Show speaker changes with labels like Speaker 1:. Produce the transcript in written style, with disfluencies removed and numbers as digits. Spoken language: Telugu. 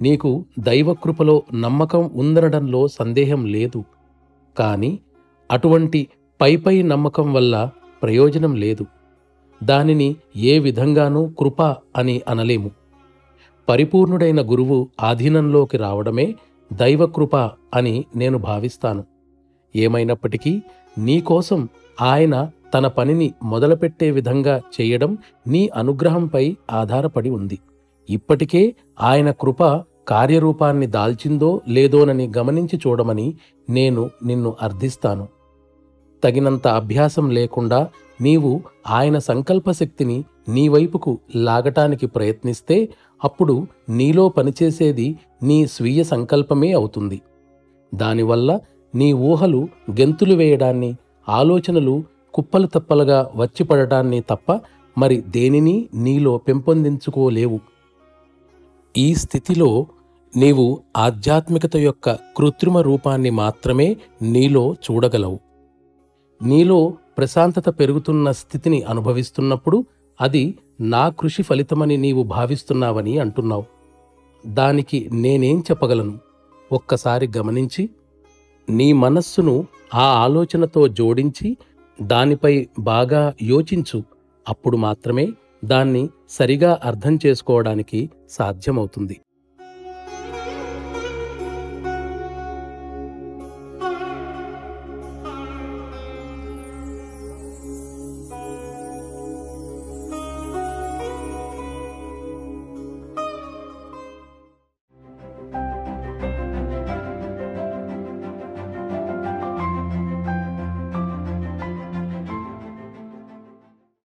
Speaker 1: నీకు దైవకృపలో నమ్మకం ఉందనడంలో సందేహం లేదు. కాని అటువంటి పైపై నమ్మకం వల్ల ప్రయోజనం లేదు. దానిని ఏ విధంగానూ కృప అని అనలేము. పరిపూర్ణుడైన గురువు ఆధీనంలోకి రావడమే దైవకృప అని నేను భావిస్తాను. ఏమైనప్పటికీ నీకోసం ఆయన తన పనిని మొదలుపెట్టే విధంగా చేయడం నీ అనుగ్రహంపై ఆధారపడి ఉంది. ఇప్పటికే ఆయన కృప కార్యరూపాన్ని దాల్చిందో లేదోనని గమనించి చూడమని నేను నిన్ను అర్థిస్తాను. తగినంత అభ్యాసం లేకుండా నీవు ఆయన సంకల్పశక్తిని నీ వైపుకు లాగటానికి ప్రయత్నిస్తే అప్పుడు నీలో పనిచేసేది నీ స్వీయ సంకల్పమే అవుతుంది. దానివల్ల నీ ఊహలు గెంతులు వేయడాన్ని, ఆలోచనలు కుప్పలు తప్పలుగా వచ్చిపడటాన్ని తప్ప మరి దేనినీ నీలో పెంపొందించుకోలేవు. ఈ స్థితిలో నీవు ఆధ్యాత్మికత యొక్క కృత్రిమ రూపాన్ని మాత్రమే నీలో చూడగలవు. నీలో ప్రశాంతత పెరుగుతున్న స్థితిని అనుభవిస్తున్నప్పుడు అది నా కృషి ఫలితమని నీవు భావిస్తున్నావని అంటున్నావు. దానికి నేనేం చెప్పగలను? ఒక్కసారి గమనించి నీ మనస్సును ఆ ఆలోచనతో జోడించి దానిపై బాగా యోచించు. అప్పుడు మాత్రమే దాన్ని సరిగా అర్థం చేసుకోవడానికి సాధ్యమవుతుంది.